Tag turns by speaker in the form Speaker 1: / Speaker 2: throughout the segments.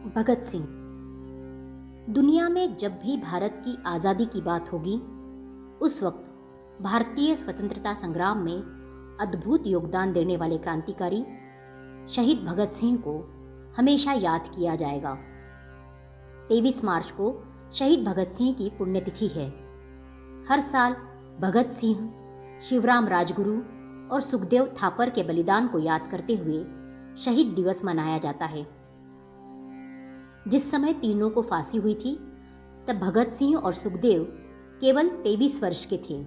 Speaker 1: भगत सिंह। दुनिया में जब भी भारत की आज़ादी की बात होगी, उस वक्त भारतीय स्वतंत्रता संग्राम में अद्भुत योगदान देने वाले क्रांतिकारी शहीद भगत सिंह को हमेशा याद किया जाएगा। 23 मार्च को शहीद भगत सिंह की पुण्यतिथि है। हर साल भगत सिंह, शिवराम राजगुरु और सुखदेव थापर के बलिदान को याद करते हुए शहीद दिवस मनाया जाता है। जिस समय तीनों को फांसी हुई थी, तब भगत सिंह और सुखदेव केवल 23 वर्ष के थे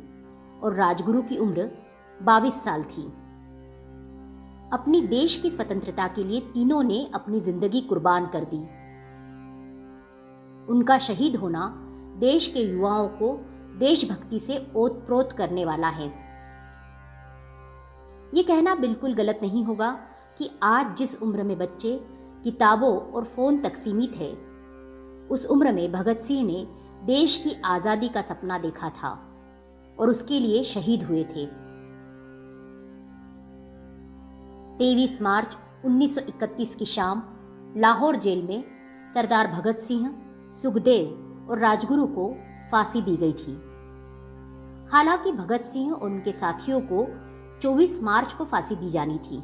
Speaker 1: और राजगुरु की उम्र 22 साल थी। अपनी देश की स्वतंत्रता के लिए तीनों ने अपनी जिंदगी कुर्बान कर दी। उनका शहीद होना देश के युवाओं को देशभक्ति से ओतप्रोत करने वाला है। ये कहना बिल्कुल गलत नहीं होगा कि आज जिस उम्र में बच्चे किताबों और फोन तक सीमित है, उस उम्र में भगत सिंह ने देश की आजादी का सपना देखा था और उसके लिए शहीद हुए थे। 23 मार्च 1931 की शाम लाहौर जेल में सरदार भगत सिंह, सुखदेव और राजगुरु को फांसी दी गई थी। हालांकि भगत सिंह और उनके साथियों को 24 मार्च को फांसी दी जानी थी,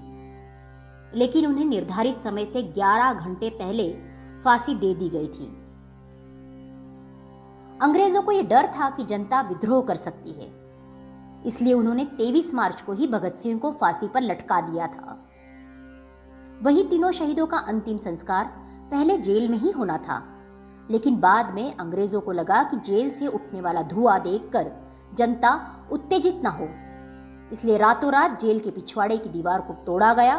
Speaker 1: लेकिन उन्हें निर्धारित समय से 11 घंटे पहले फांसी दे दी गई थी। अंग्रेजों को यह डर था कि जनता विद्रोह कर सकती है, इसलिए उन्होंने 23 मार्च को ही भगत सिंह को फांसी पर लटका दिया था। वही तीनों शहीदों का अंतिम संस्कार पहले जेल में ही होना था, लेकिन बाद में अंग्रेजों को लगा कि जेल से उठने वाला धुआं देखकर जनता उत्तेजित न हो, इसलिए रातों रात जेल के पिछवाड़े की दीवार को तोड़ा गया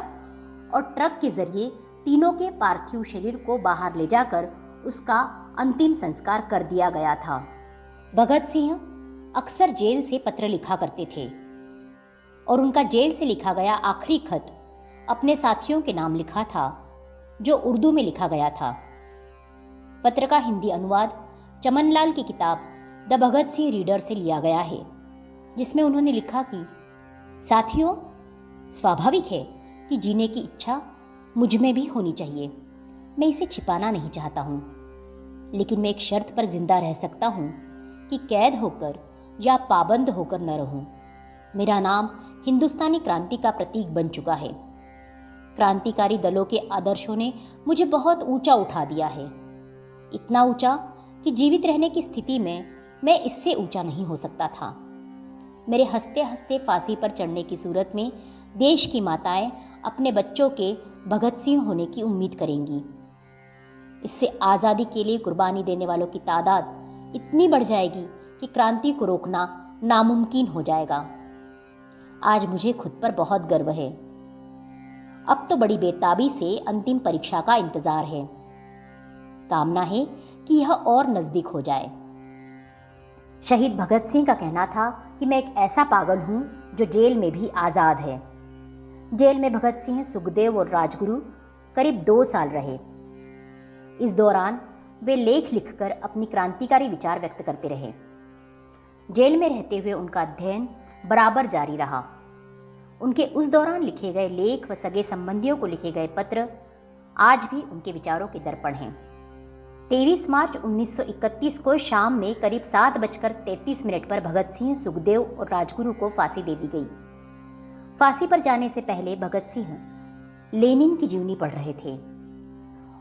Speaker 1: और ट्रक के जरिए तीनों के पार्थिव शरीर को बाहर ले जाकर उसका अंतिम संस्कार कर दिया गया था। भगत सिंह अक्सर जेल से पत्र लिखा करते थे और उनका जेल से लिखा गया आखिरी खत अपने साथियों के नाम लिखा था, जो उर्दू में लिखा गया था। पत्र का हिंदी अनुवाद चमनलाल की किताब द भगत सिंह रीडर से लिया गया है, जिसमें उन्होंने लिखा कि साथियों, स्वाभाविक है कि जीने की इच्छा मुझ में भी होनी चाहिए। मैं इसे छिपाना नहीं चाहता हूँ, लेकिन मैं एक शर्त पर जिंदा रह सकता हूँ कि कैद होकर या पाबंद होकर न रहूं। मेरा नाम हिंदुस्तानी क्रांति का प्रतीक बन चुका है। क्रांतिकारी दलों के आदर्शों ने मुझे बहुत ऊंचा उठा दिया है, इतना ऊंचा कि जीवित रहने की स्थिति में मैं इससे ऊंचा नहीं हो सकता था। मेरे हंसते हंसते फांसी पर चढ़ने की सूरत में देश की माताएं अपने बच्चों के भगत सिंह होने की उम्मीद करेंगी। इससे आज़ादी के लिए कुर्बानी देने वालों की तादाद इतनी बढ़ जाएगी कि क्रांति को रोकना नामुमकिन हो जाएगा। आज मुझे खुद पर बहुत गर्व है। अब तो बड़ी बेताबी से अंतिम परीक्षा का इंतजार है। कामना है कि यह और नजदीक हो जाए। शहीद भगत सिंह का कहना था कि मैं एक ऐसा पागल हूं जो जेल में भी आज़ाद है। जेल में भगत सिंह, सुखदेव और राजगुरु करीब 2 साल रहे। इस दौरान वे लेख लिखकर अपनी क्रांतिकारी विचार व्यक्त करते रहे। जेल में रहते हुए उनका अध्ययन बराबर जारी रहा। उनके उस दौरान लिखे गए लेख व सगे संबंधियों को लिखे गए पत्र आज भी उनके विचारों के दर्पण हैं। 23 मार्च 1931 को शाम में करीब 7:33 पर भगत सिंह, सुखदेव और राजगुरु को फांसी दे दी गई। फांसी पर जाने से पहले भगत सिंह लेनिन की जीवनी पढ़ रहे थे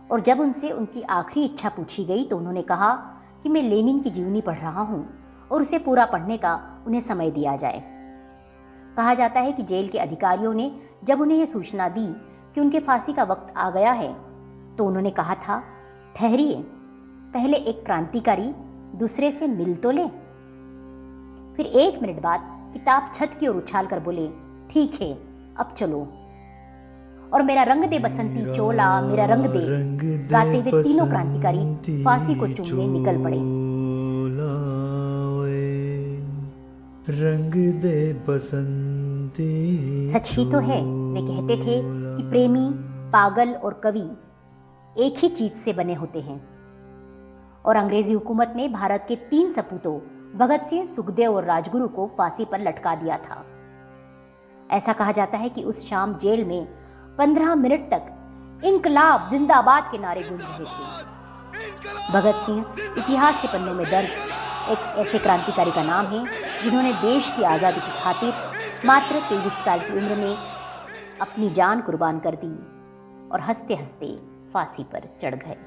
Speaker 1: और जब उनसे उनकी आखिरी इच्छा पूछी गई तो उन्होंने कहा कि मैं लेनिन की जीवनी पढ़ रहा हूं और उसे पूरा पढ़ने का उन्हें समय दिया जाए। कहा जाता है कि जेल के अधिकारियों ने जब उन्हें यह सूचना दी कि उनके फांसी का वक्त आ गया है, तो उन्होंने कहा था, ठहरिए, पहले एक क्रांतिकारी दूसरे से मिल तो ले। फिर 1 मिनट बाद किताब छत की ओर उछाल कर बोले, ठीक है, अब चलो। और मेरा रंग दे बसंती चोला, मेरा रंग दे, गाते हुए तीनों क्रांतिकारी फांसी को चूमने निकल पड़े।
Speaker 2: रंग दे बसंती।
Speaker 1: सच ही तो है। वे कहते थे कि प्रेमी, पागल और कवि एक ही चीज से बने होते हैं। और अंग्रेजी हुकूमत ने भारत के 3 सपूतों भगत सिंह, सुखदेव और राजगुरु को फांसी पर लटका दिया था। ऐसा कहा जाता है कि उस शाम जेल में 15 मिनट तक इंकलाब जिंदाबाद के नारे गूंज रहे थे। भगत सिंह इतिहास के पन्नों में दर्ज एक ऐसे क्रांतिकारी का नाम है जिन्होंने देश की आज़ादी की खातिर मात्र 23 साल की उम्र में अपनी जान कुर्बान कर दी और हंसते हंसते फांसी पर चढ़ गए।